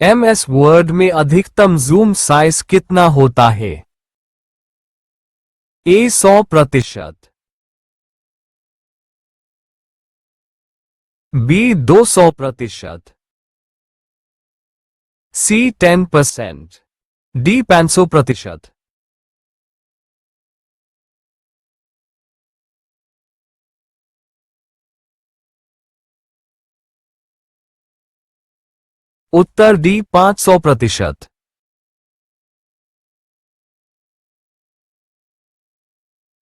MS word में अधिकतम zoom size कितना होता है? A 100%, B 200%, C 10%, D 500%। Uttar D 500%।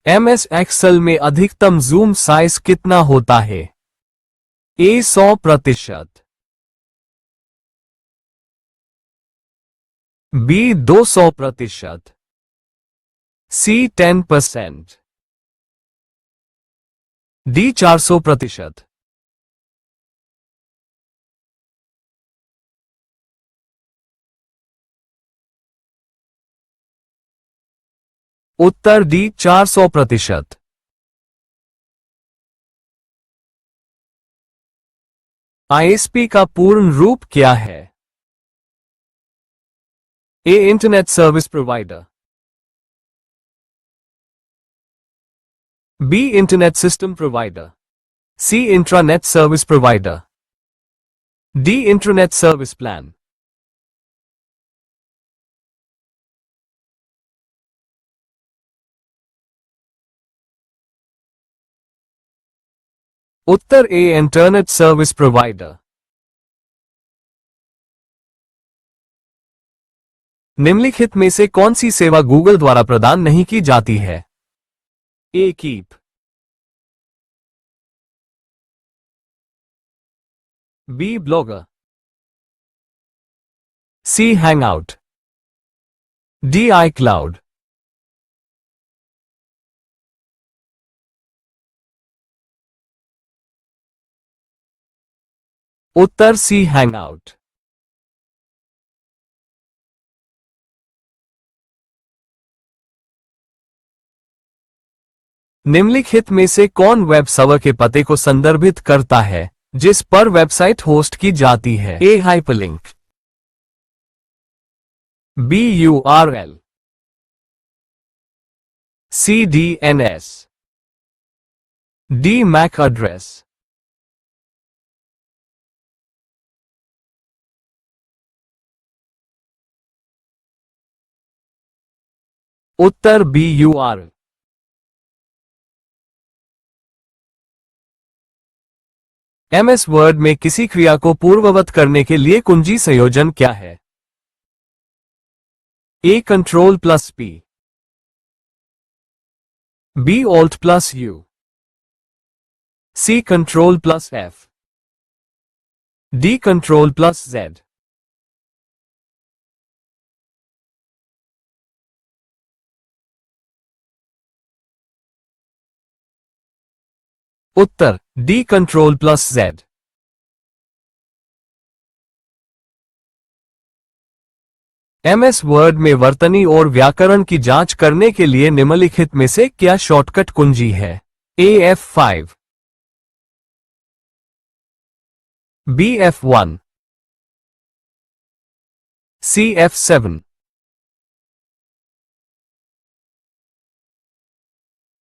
MS Excel में अधिकतम जूम साइज कितना होता है? A 100%, B 200%, C 10%, D 400%। Uttar D 400%। ISP का पूर्ण रूप क्या है? A internet service provider, B internet system provider, C intranet service provider, D internet service plan. Uttar A internet service provider. निम्नलिखित में से कौन सी सेवा गूगल द्वारा प्रदान नहीं की जाती है? A keep, B Blogger, C Hangout, D iCloud. उत्तर सी हैंगआउट। निम्नलिखित में से कौन वेब सर्वर के पते को संदर्भित करता है जिस पर वेबसाइट होस्ट की जाती है? ए हाइपरलिंक, बी यूआरएल, सी डीएनएस, डी मैक एड्रेस। उत्तर बी यूआरएल। MS वर्ड में किसी क्रिया को पूर्ववत करने के लिए कुंजी संयोजन क्या है? A control plus P, B alt plus U, C control plus F, D control plus Z। Uttar D control plus Z। MS word में वर्तनी और व्याकरण की जांच करने के लिए निम्नलिखित में से क्या शॉर्टकट कुंजी है? A F5, B F1, C F7,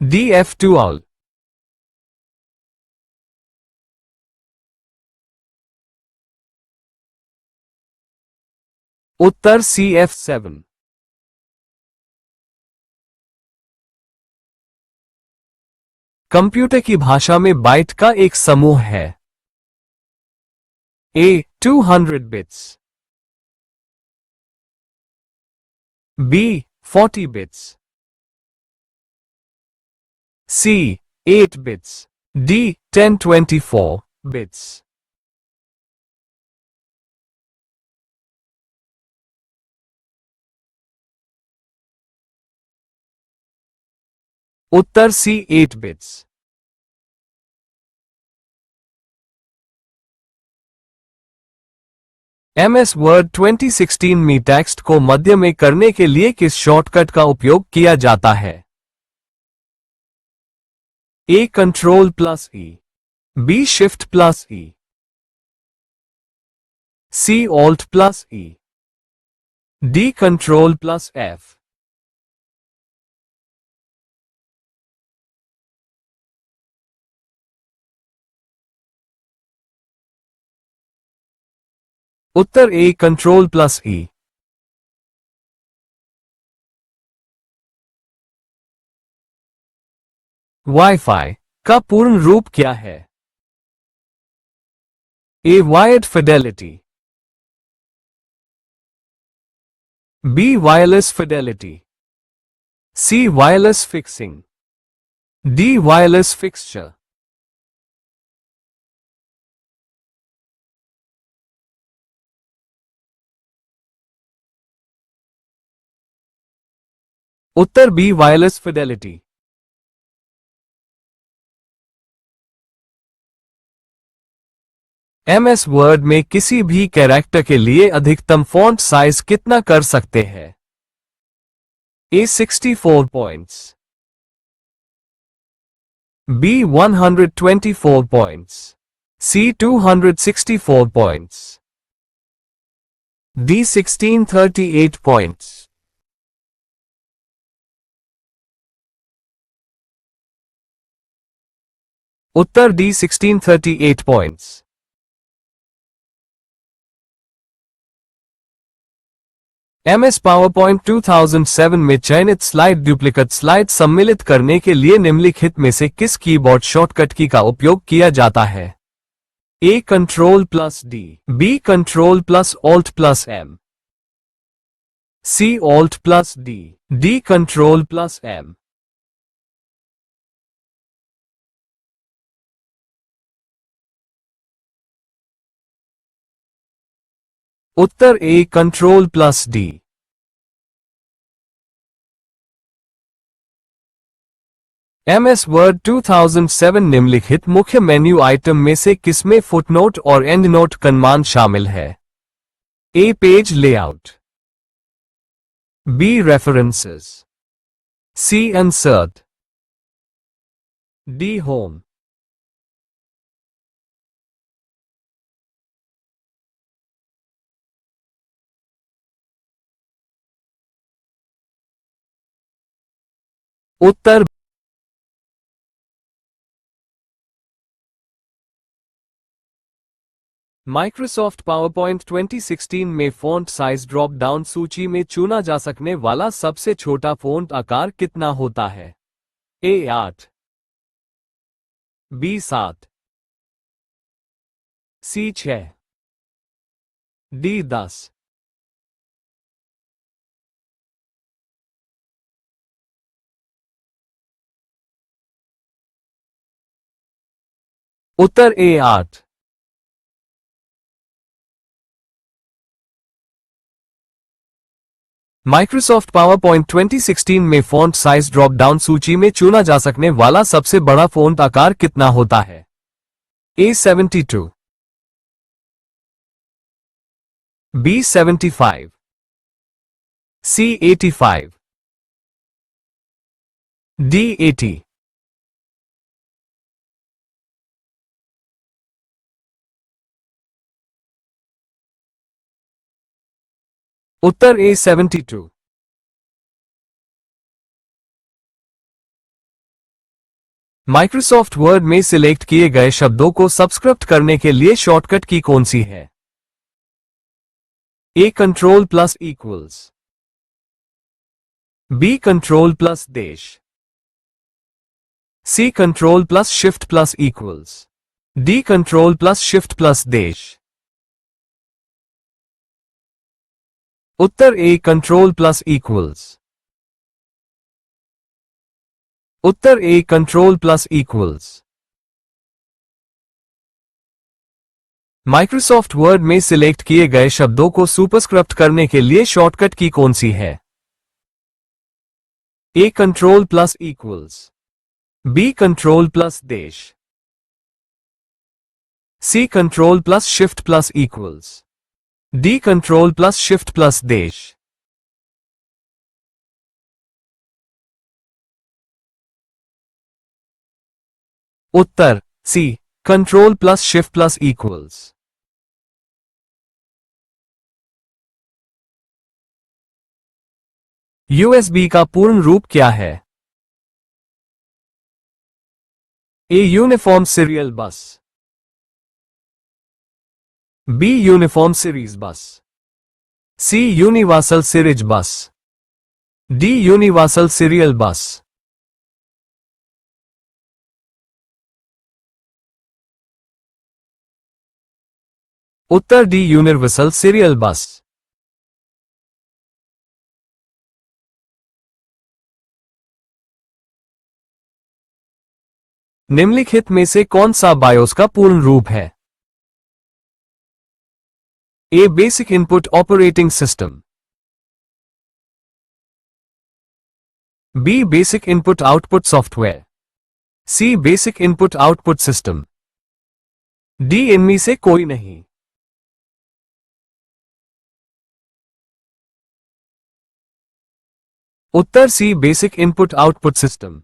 D F12। Uttar C F7। Computer की भाषा में बाइट का एक समूह है। A 200 bits, B 40 bits, C 8 bits, D 1024 bits. Uttar C 8 bits. MS word 2016 में टेक्स्ट को मध्य में करने के लिए किस शॉर्टकट का उपयोग किया जाता है? A control plus E, B shift plus E, C Alt plus E. D Control plus F. Uttar A Control plus E. Wifi का पूर्ण रूप क्या है? A Wired Fidelity. B Wireless Fidelity. C Wireless Fixing. D Wireless Fixture. Uttar B Wireless Fidelity. MS word में किसी भी character के लिए अधिकतम फॉन्ट साइज कितना कर सकते हैं? A 64 points. B 124 points. C 264 points. D 1638 points. Uttar D 1638 points. MS PowerPoint 2007 में चयनित स्लाइड डुप्लीकेट स्लाइड सम्मिलित करने के लिए निम्नलिखित में से किस कीबोर्ड शॉर्टकट की का उपयोग किया जाता है? A Control plus D. B Control plus Alt plus M. C Alt plus D. D Control plus M. Uttar A Control plus D. MS Word 2007 निम्नलिखित मुख्य मेन्यू आइटम में से किसमें फुटनोट और एंडनोट कमांड शामिल है? A page layout. B references. C insert. D home. Uttar Microsoft PowerPoint 2016 में font size drop down सूची में चुना जा सकने वाला सबसे छोटा फ़ॉन्ट आकार कितना होता है? A 8. B 7. C 6. D 10. Uttar A 8. Microsoft PowerPoint 2016 में फ़ॉन्ट साइज ड्रॉप डाउन सूची में चुना जा सकने वाला सबसे बड़ा फ़ॉन्ट आकार कितना होता है? A 72. B 75. C 85. D 80. Uttar A 72. Microsoft word में सिलेक्ट किए गए शब्दों को सब्सक्रिप्ट करने के लिए शॉर्टकट की कौन सी है? A control plus equals. B control plus देश. C control plus shift plus equals. D control plus shift plus देश. उत्तर A control plus equals. Uttar A control plus equals. Microsoft word में select किए गए शब्दों को सुपरस्क्रिप्ट करने के लिए शॉर्टकट की कौन सी है? A control plus equals. B control plus देश. C control plus shift plus equals. D control plus shift plus देश. उत्तर C control plus shift plus equals. USB का पूर्ण रूप क्या है? ए यूनिफॉर्म सीरियल बस, बी यूनिफॉर्म सीरीज बस, सी universal series बस, डी यूनिवर्सल सीरियल बस। उत्तर डी यूनिवर्सल सीरियल बस। निम्नलिखित में से कौन सा बायोस का पूर्ण रूप है? A basic input operating system, B basic input output software, C basic input output system, D इनमें से कोई नहीं। उत्तर C basic input output system.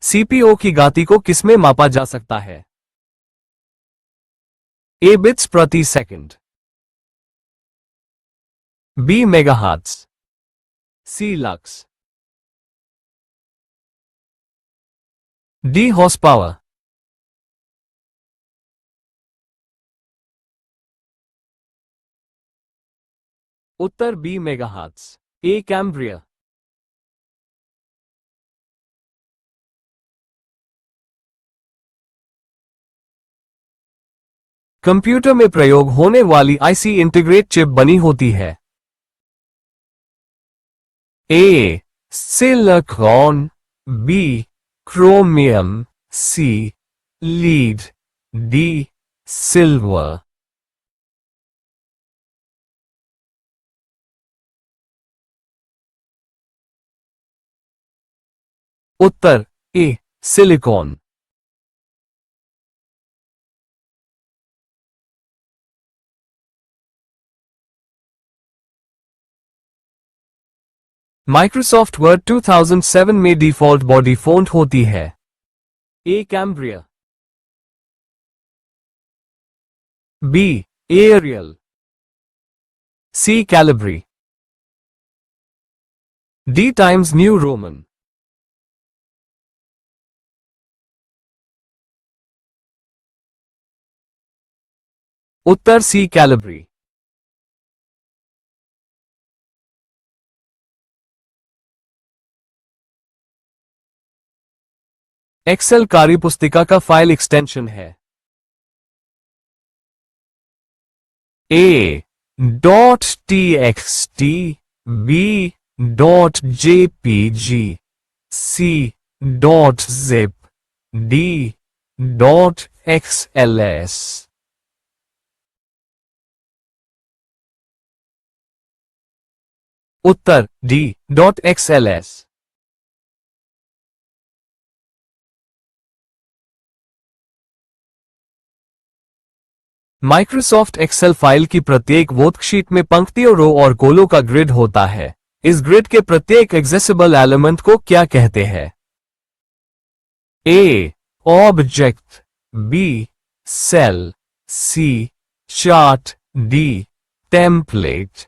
CPU की गति को किसमें मापा जा सकता है? ए बिट्स प्रति second, B megahertz, C lux, D horse power. उत्तर B megahertz. A Cambria. Computer में प्रयोग होने वाली आईसी इंटीग्रेट चिप बनी होती है? A silicon, B chromium, C lead, D silver. उत्तर ए सिलिकॉन। माइक्रोसॉफ्ट वर्ड 2007 में डिफॉल्ट बॉडी फॉन्ट होती है? A Cambria, B Arial, C Calibri, D Times New Roman. उत्तर सी कैलिब्री। एक्सेल कार्यपुस्तिका का फाइल एक्सटेंशन है? A dot T X T, B dot JPG, C dot zip, D dot XLS. उत्तर D dot XLS. Microsoft Excel file की प्रत्येक worksheet में पंक्तियों, रो और गोलों का ग्रिड होता है। इस ग्रिड के प्रत्येक एक्सेसिबल एलिमेंट को क्या कहते हैं? A object, B cell, C chart, D template.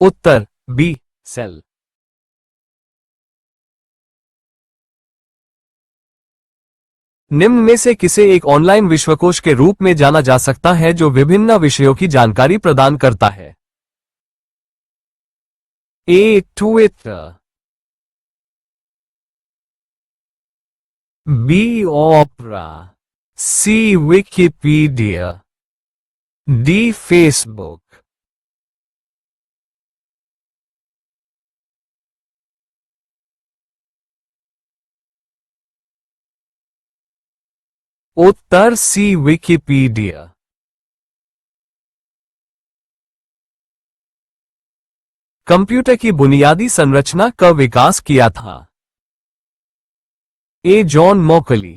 उत्तर बी सेल। निम्न में से किसे एक ऑनलाइन विश्वकोश के रूप में जाना जा सकता है जो विभिन्न विषयों की जानकारी प्रदान करता है? A Twitter, B Opera, C Wikipedia, D Facebook. उत्तर सी विकिपीडिया। कंप्यूटर की बुनियादी संरचना का विकास किया था? A John Mauchly,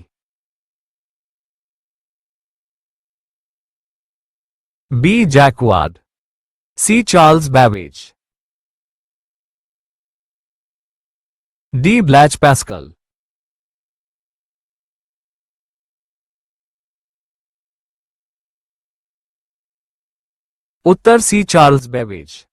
B Jacquard, C Charles Babbage. D Blaise Pascal. उत्तर सी चार्ल्स बेबेज।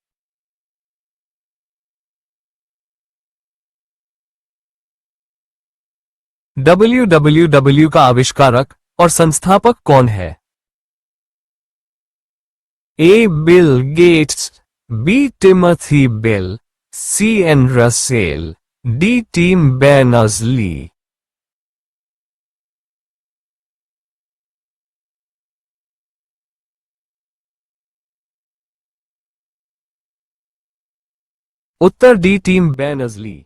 WWW का आविष्कारक और संस्थापक कौन है? A Bill Gates, B Timothy Bill, C N Russell, D Tim Berners-Lee. उत्तर डी टीम बैनर्स-ली।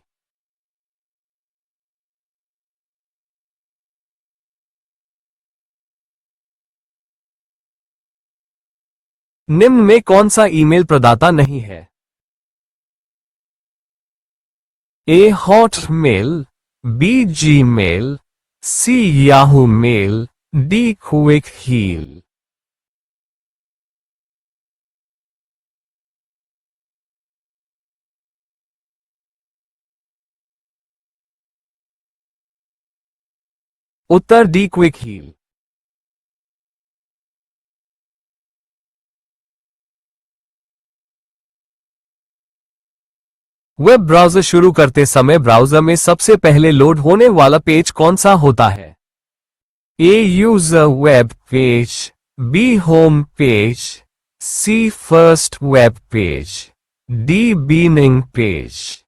निम्न में कौन सा ईमेल प्रदाता नहीं है? ए Hotmail, B Gmail, C Yahoo mail, D Quick Heal. उत्तर D Quick Heal. Web browser शुरू करते समय ब्राउज़र में सबसे पहले लोड होने वाला पेज कौन सा होता है? A user web page, B home page, C first web page, D beginning page.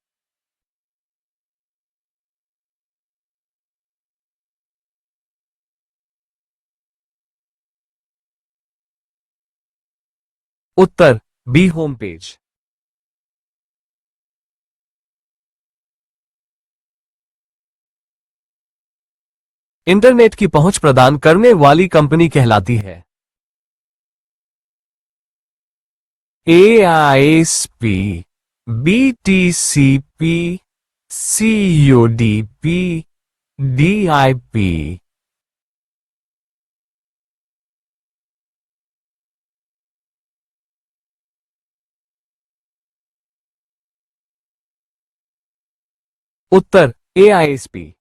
उत्तर बी होम पेज। इंटरनेट की पहुंच प्रदान करने वाली कंपनी कहलाती है? A I S P, B T C P, C U D P, D I P. उत्तर A I S P.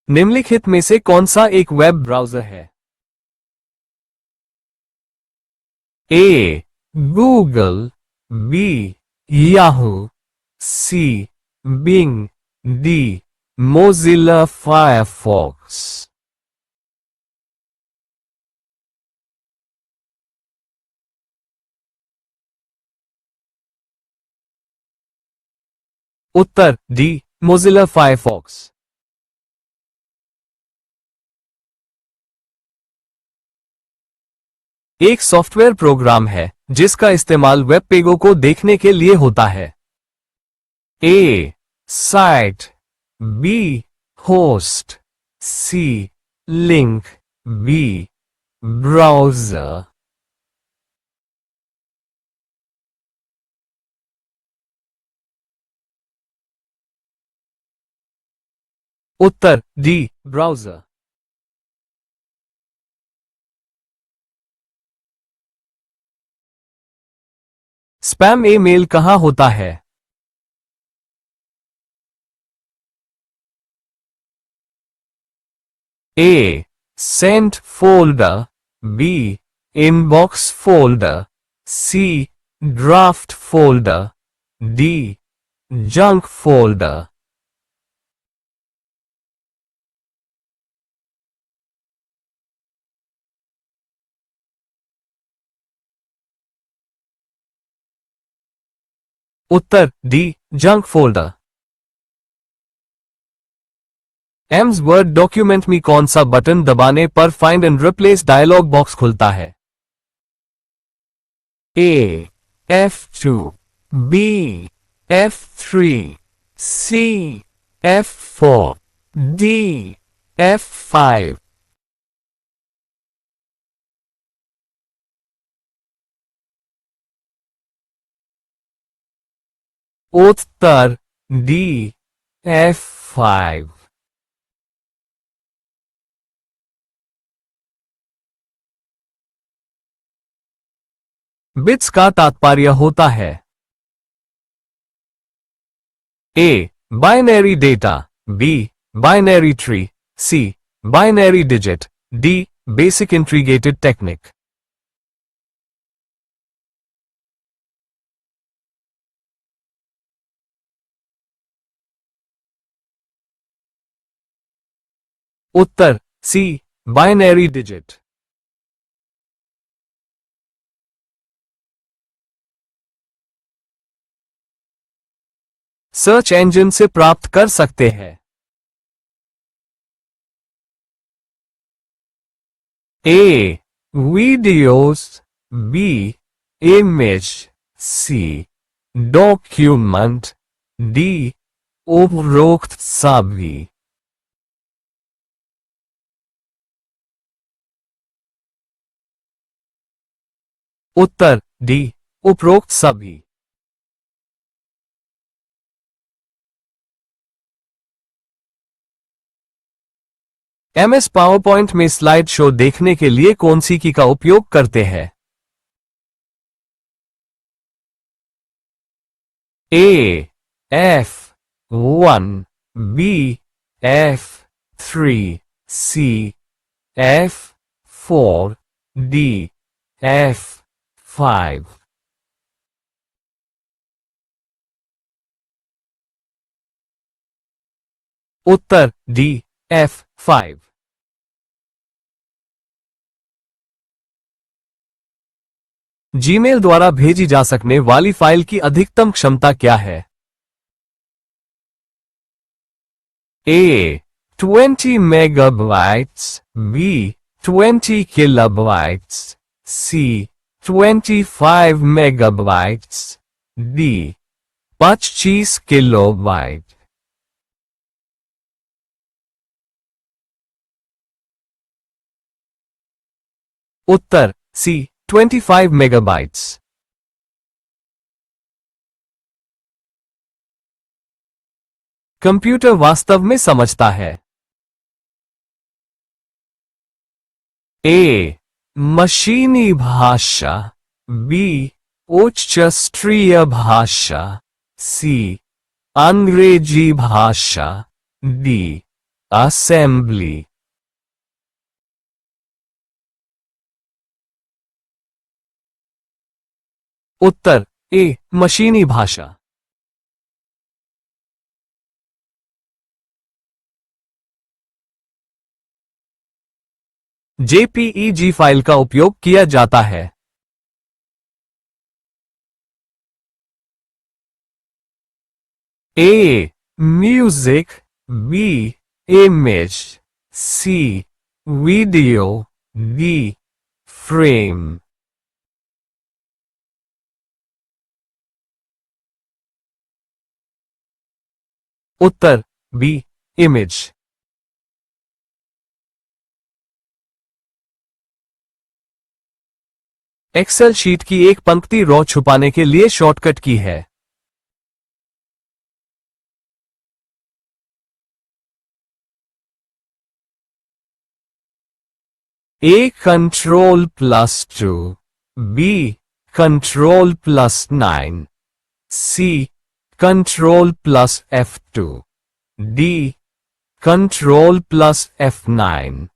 निम्नलिखित में से कौन सा एक वेब ब्राउज़र है? A Google, B Yahoo, C Bing, D Mozilla Firefox. Uttar D Mozilla Firefox. एक software program है जिसका इस्तेमाल वेब पेजों को देखने के लिए होता है? A site, B host, C link, B browser. उत्तर डी ब्राउज़र। स्पैम ईमेल कहां होता है? A sent folder, B inbox folder, C draft folder, D junk folder. उत्तर D junk folder. MS Word document में कौन सा बटन दबाने पर find and replace dialog box खुलता है? A F2, B F3, C F4, D F5। उत्तर D F5। Bits का तात्पर्य होता है A binary data, B binary tree, C binary digit, D basic integrated technique. उत्तर C binary digit. Search engine से प्राप्त कर सकते हैं A videos, B image, C document, D उपरोक्त सभी। उत्तर डी उपरोक्त सभी। एमएस पावरपॉइंट में स्लाइड शो देखने के लिए कौन सी की का उपयोग करते हैं? ए F1, B F3, C F4, D F5। उत्तर डी F5। जीमेल द्वारा भेजी जा सकने वाली फाइल की अधिकतम क्षमता क्या है? ए 20 मेगाबाइट्स, बी 20 किलोबाइट्स, सी 25 मेगाबाइट्स, डी 25 किलोबाइट। उत्तर सी 25 मेगाबाइट्स। कंप्यूटर वास्तव में समझता है ए मशीनी भाषा, बी उच्च स्तरीय भाषा, सी अंग्रेजी भाषा, डी असेंबली। उत्तर ए मशीनी भाषा। जेपीईजी फाइल का उपयोग किया जाता है ए म्यूजिक, बी इमेज, सी वीडियो, डी फ्रेम। उत्तर बी इमेज। एक्सेल शीट की एक पंक्ति रो छुपाने के लिए शॉर्टकट की है A Ctrl+2, B Ctrl+9, C Ctrl+F2, D Ctrl+F9।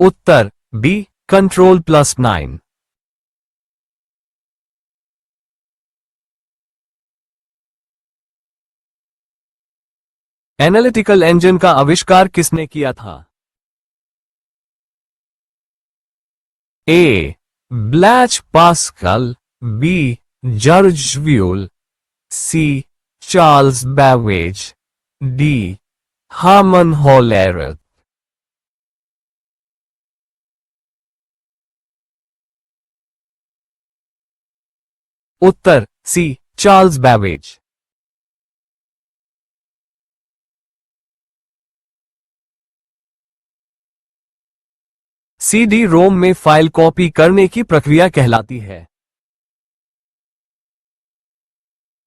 उत्तर बी Ctrl+9। एनालिटिकल इंजन का आविष्कार किसने किया था? A Blaise Pascal, B George Boole, C Charles Babbage, D Herman Hollerith. उत्तर C Charles Babbage. CD ROM में file copy करने की प्रक्रिया कहलाती है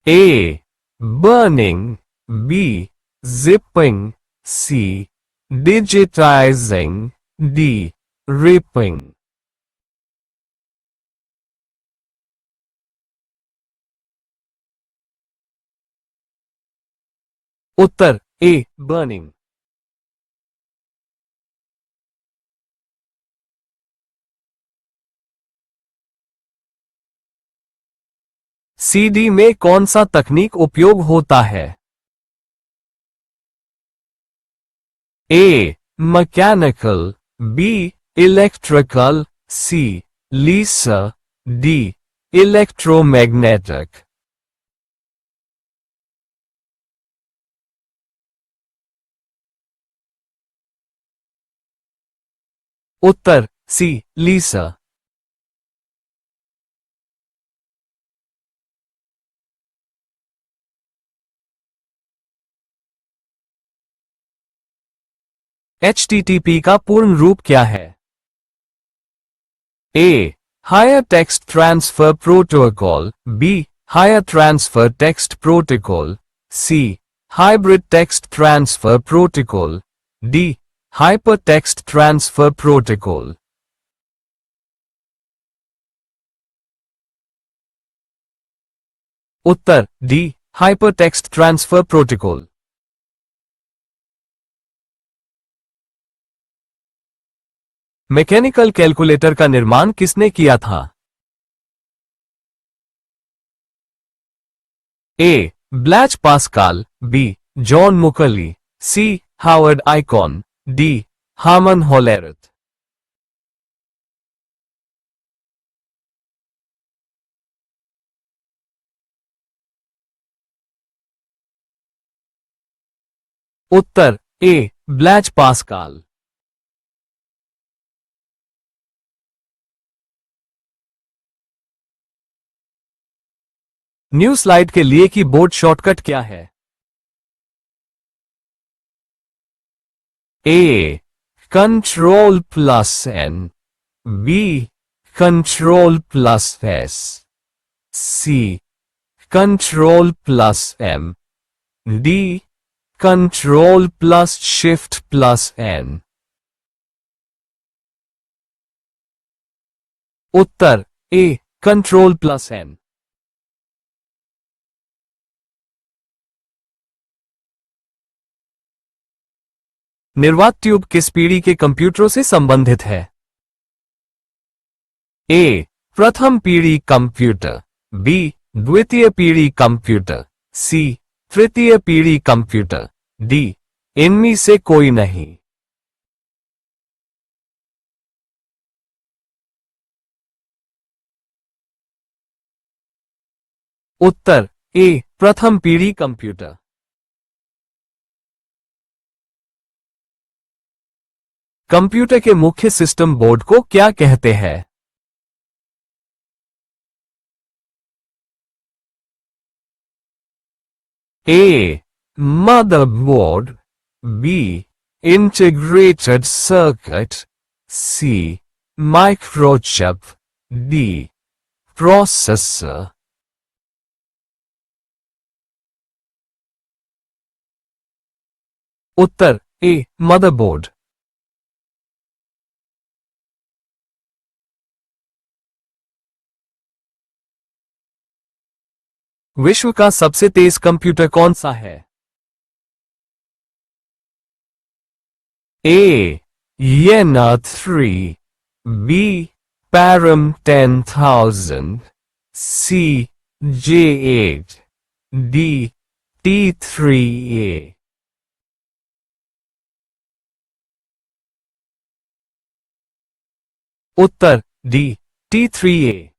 A burning, B zipping, C digitizing, D ripping. उत्तर ए बर्निंग। सीडी में कौन सा तकनीक उपयोग होता है? A mechanical, B electrical, C laser, D electromagnetic. उत्तर सी लेजर। एचटीटीपी का पूर्ण रूप क्या है? A higher text transfer protocol, B higher transfer text protocol, C hybrid text transfer protocol, D hyper text transfer protocol. उत्तर D hyper text transfer protocol. Mechanical calculator का निर्माण किसने किया था? A Blaise Pascal, B John Mauchly, C Howard Aiken, D Herman Hollerith. उत्तर A Blaise Pascal. New slide के लिए keyboard shortcut क्या है? A control plus N, B control plus S, C control plus M, D control plus shift plus N. उत्तर A control plus N. निर्वात tube किस पीढ़ी के कंप्यूटरों से संबंधित है? ए प्रथम पीढ़ी कंप्यूटर, बी द्वितीय पीढ़ी कंप्यूटर, सी तृतीय पीढ़ी कंप्यूटर, डी इनमें से कोई नहीं। उत्तर ए प्रथम पीढ़ी कंप्यूटर। कंप्यूटर के मुख्य सिस्टम बोर्ड को क्या कहते हैं? A motherboard, B integrated circuit, C microchip, D processor. उत्तर ए मदरबोर्ड। विश्व का सबसे तेज कंप्यूटर कौन सा है? ए येना 3, बी पैरम 10,000, सी J8, डी T3A। उत्तर डी T3A।